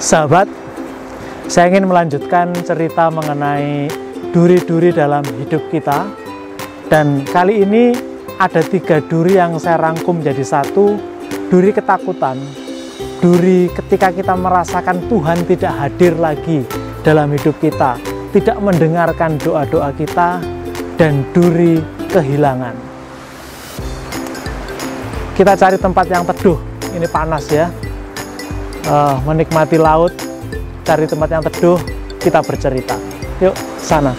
Sahabat, saya ingin melanjutkan cerita mengenai duri-duri dalam hidup kita. Dan kali ini ada 3 duri yang saya rangkum jadi satu. Duri ketakutan, duri ketika kita merasakan Tuhan tidak hadir lagi dalam hidup kita, tidak mendengarkan doa-doa kita, dan duri kehilangan. Kita cari tempat yang teduh, ini panas ya. Menikmati laut, cari tempat yang teduh, kita bercerita. Yuk, sana.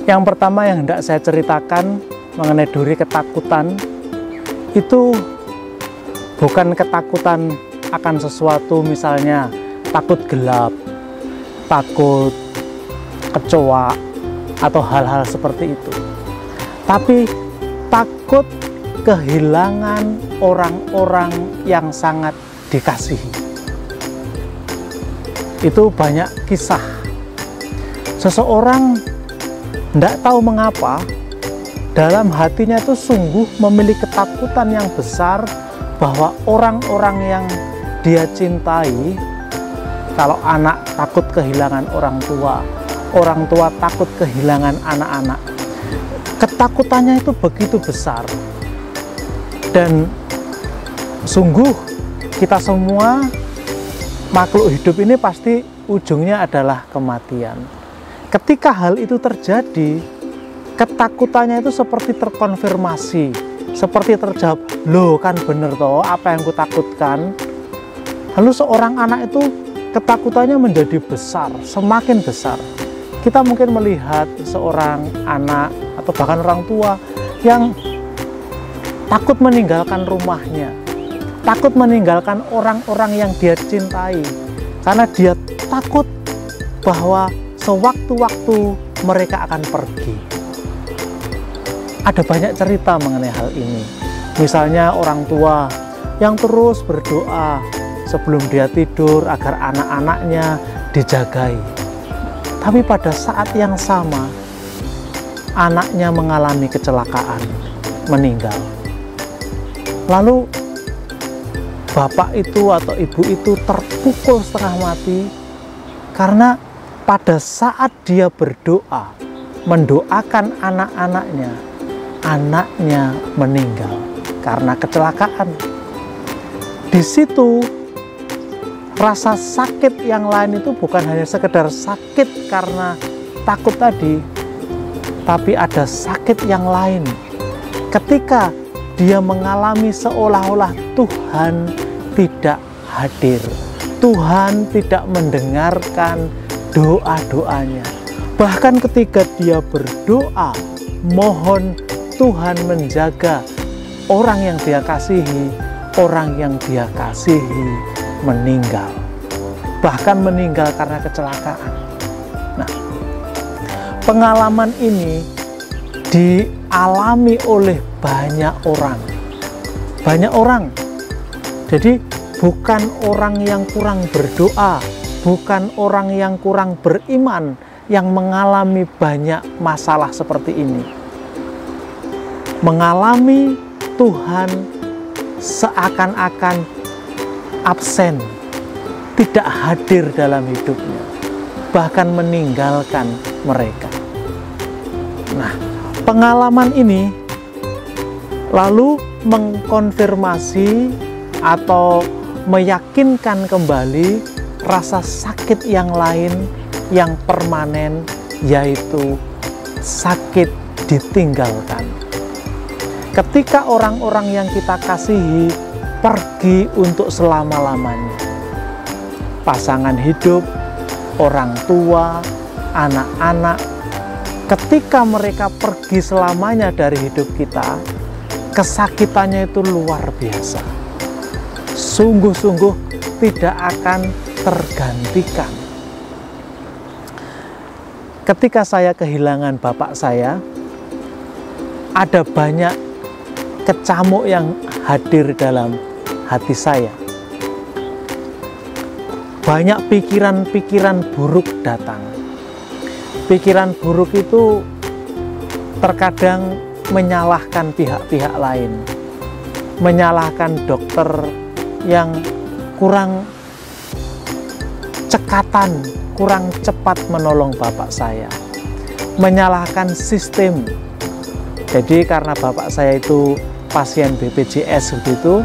Yang pertama yang hendak saya ceritakan mengenai duri ketakutan, itu bukan ketakutan akan sesuatu, misalnya takut gelap, takut kecoa, atau hal-hal seperti itu. Tapi takut kehilangan orang-orang yang sangat dikasihi. Itu banyak kisah. Seseorang tidak tahu mengapa dalam hatinya itu sungguh memiliki ketakutan yang besar bahwa orang-orang yang dia cintai, kalau anak takut kehilangan orang tua takut kehilangan anak-anak, ketakutannya itu begitu besar. Dan sungguh kita semua makhluk hidup ini pasti ujungnya adalah kematian. Ketika hal itu terjadi, ketakutannya itu seperti terkonfirmasi, seperti terjawab, loh kan bener toh apa yang kutakutkan. Lalu seorang anak itu ketakutannya menjadi besar, semakin besar. Kita mungkin melihat seorang anak atau bahkan orang tua yang takut meninggalkan rumahnya, takut meninggalkan orang-orang yang dia cintai, karena dia takut bahwa sewaktu-waktu mereka akan pergi. Ada banyak cerita mengenai hal ini. Misalnya orang tua yang terus berdoa sebelum dia tidur agar anak-anaknya dijagai. Tapi pada saat yang sama, anaknya mengalami kecelakaan, meninggal. Lalu bapak itu atau ibu itu terpukul setengah mati karena pada saat dia berdoa, mendoakan anak-anaknya, anaknya meninggal karena kecelakaan. Di situ rasa sakit yang lain itu bukan hanya sekedar sakit karena takut tadi, tapi ada sakit yang lain. Ketika dia mengalami seolah-olah Tuhan tidak hadir, Tuhan tidak mendengarkan doa-doanya. Bahkan ketika dia berdoa, mohon Tuhan menjaga orang yang dia kasihi, orang yang dia kasihi meninggal. Bahkan meninggal karena kecelakaan. Nah, pengalaman ini dialami oleh banyak orang. Banyak orang. Jadi bukan orang yang kurang berdoa, bukan orang yang kurang beriman yang mengalami banyak masalah seperti ini. Mengalami Tuhan seakan-akan absen, tidak hadir dalam hidupnya, bahkan meninggalkan mereka. Nah, pengalaman ini lalu mengkonfirmasi atau meyakinkan kembali rasa sakit yang lain yang permanen, yaitu sakit ditinggalkan. Ketika orang-orang yang kita kasihi pergi untuk selama-lamanya, pasangan hidup, orang tua, anak-anak, ketika mereka pergi selamanya dari hidup kita, kesakitannya itu luar biasa. Sungguh-sungguh tidak akan tergantikan. Ketika saya kehilangan bapak saya, ada banyak kecamuk yang hadir dalam hati saya. Banyak pikiran-pikiran buruk datang. Pikiran buruk itu terkadang menyalahkan pihak-pihak lain, menyalahkan dokter yang kurang cekatan, kurang cepat menolong bapak saya, menyalahkan sistem. Jadi karena bapak saya itu pasien BPJS begitu,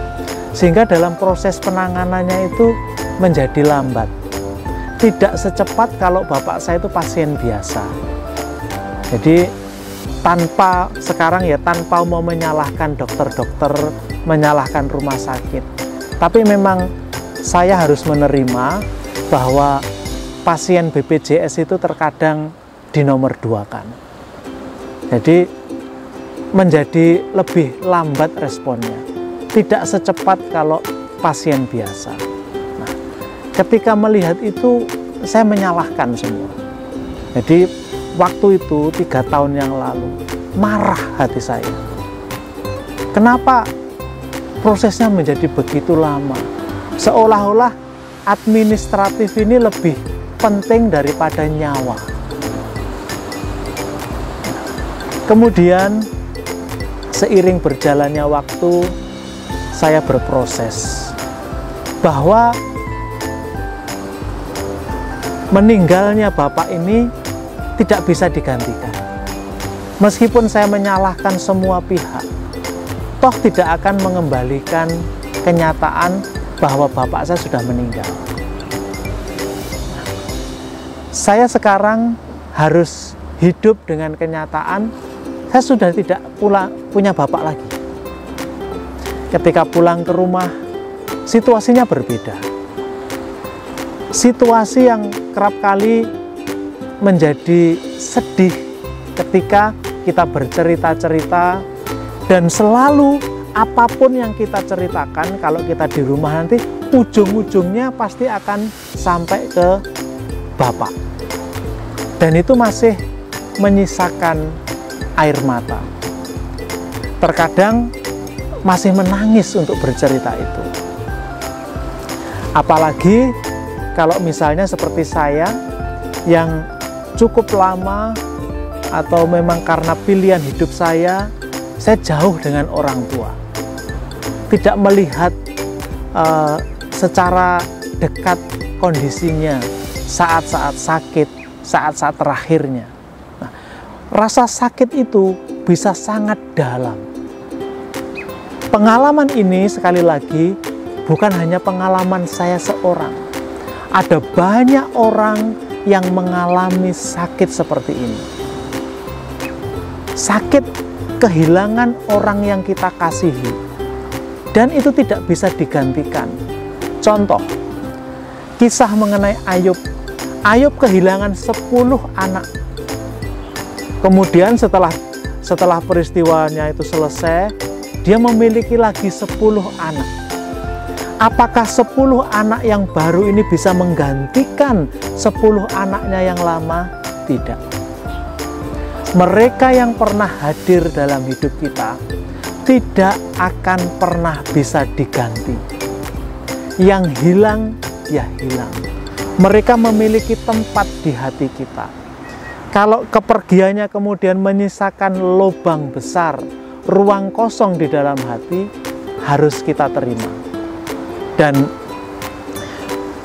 sehingga dalam proses penanganannya itu menjadi lambat. Tidak secepat kalau bapak saya itu pasien biasa. Jadi tanpa mau menyalahkan dokter-dokter, menyalahkan rumah sakit, tapi memang saya harus menerima bahwa pasien BPJS itu terkadang dinomorduakan. Jadi menjadi lebih lambat responnya, tidak secepat kalau pasien biasa. Nah, ketika melihat itu saya menyalahkan semua. Jadi waktu itu 3 tahun yang lalu marah hati saya. Kenapa prosesnya menjadi begitu lama? Seolah-olah administratif ini lebih penting daripada nyawa. Kemudian seiring berjalannya waktu, saya berproses bahwa meninggalnya bapak ini tidak bisa digantikan. Meskipun saya menyalahkan semua pihak, toh tidak akan mengembalikan kenyataan bahwa bapak saya sudah meninggal. Saya sekarang harus hidup dengan kenyataan saya sudah tidak punya bapak lagi. Ketika pulang ke rumah, situasinya berbeda. Situasi yang kerap kali menjadi sedih ketika kita bercerita-cerita, dan selalu apapun yang kita ceritakan kalau kita di rumah nanti ujung-ujungnya pasti akan sampai ke bapak, dan itu masih menyisakan air mata. Terkadang masih menangis untuk bercerita itu. Apalagi kalau misalnya seperti saya yang cukup lama atau memang karena pilihan hidup saya jauh dengan orang tua. Tidak melihat secara dekat kondisinya saat-saat sakit, saat-saat terakhirnya. Nah, rasa sakit itu bisa sangat dalam. Pengalaman ini sekali lagi bukan hanya pengalaman saya seorang. Ada banyak orang yang mengalami sakit seperti ini. Sakit kehilangan orang yang kita kasihi. Dan itu tidak bisa digantikan. Contoh, kisah mengenai Ayub. Ayub kehilangan 10 anak. Kemudian setelah peristiwanya itu selesai, dia memiliki lagi 10 anak. Apakah 10 anak yang baru ini bisa menggantikan 10 anaknya yang lama? Tidak. Mereka yang pernah hadir dalam hidup kita tidak akan pernah bisa diganti. Yang hilang, ya hilang. Mereka memiliki tempat di hati kita. Kalau kepergiannya kemudian menyisakan lubang besar, ruang kosong di dalam hati, harus kita terima. Dan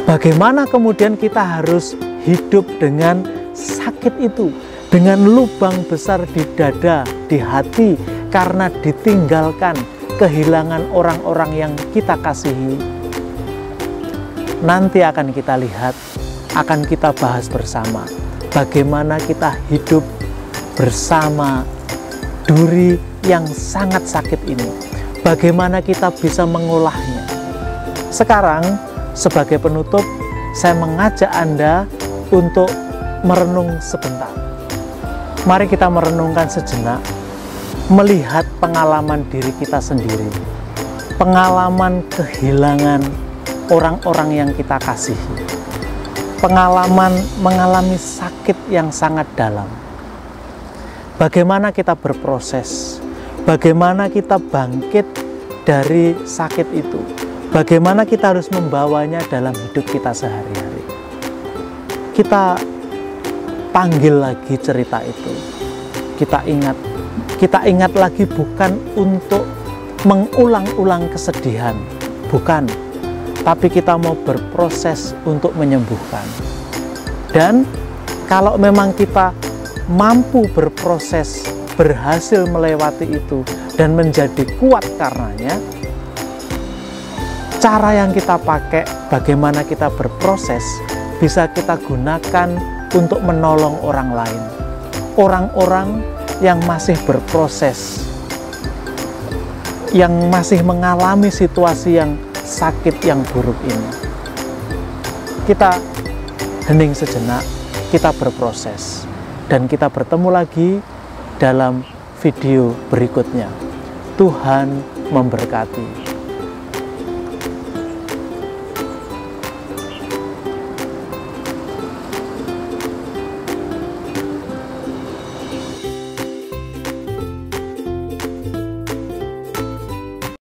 bagaimana kemudian kita harus hidup dengan sakit itu, dengan lubang besar di dada, di hati, karena ditinggalkan, kehilangan orang-orang yang kita kasihi. Nanti akan kita lihat, akan kita bahas bersama, bagaimana kita hidup bersama duri yang sangat sakit ini. Bagaimana kita bisa mengolahnya. Sekarang, sebagai penutup, saya mengajak Anda untuk merenung sebentar. Mari kita merenungkan sejenak, melihat pengalaman diri kita sendiri, pengalaman kehilangan orang-orang yang kita kasihi, pengalaman mengalami sakit yang sangat dalam. Bagaimana kita berproses, bagaimana kita bangkit dari sakit itu, bagaimana kita harus membawanya dalam hidup kita sehari-hari. Kita panggil lagi cerita itu, kita ingat lagi, bukan untuk mengulang-ulang kesedihan, bukan, tapi kita mau berproses untuk menyembuhkan. Dan kalau memang kita mampu berproses, berhasil melewati itu dan menjadi kuat karenanya, cara yang kita pakai, bagaimana kita berproses, bisa kita gunakan untuk menolong orang lain, orang-orang yang masih berproses, yang masih mengalami situasi yang sakit, yang buruk ini. Kita hening sejenak, kita berproses, dan kita bertemu lagi dalam video berikutnya. Tuhan memberkati.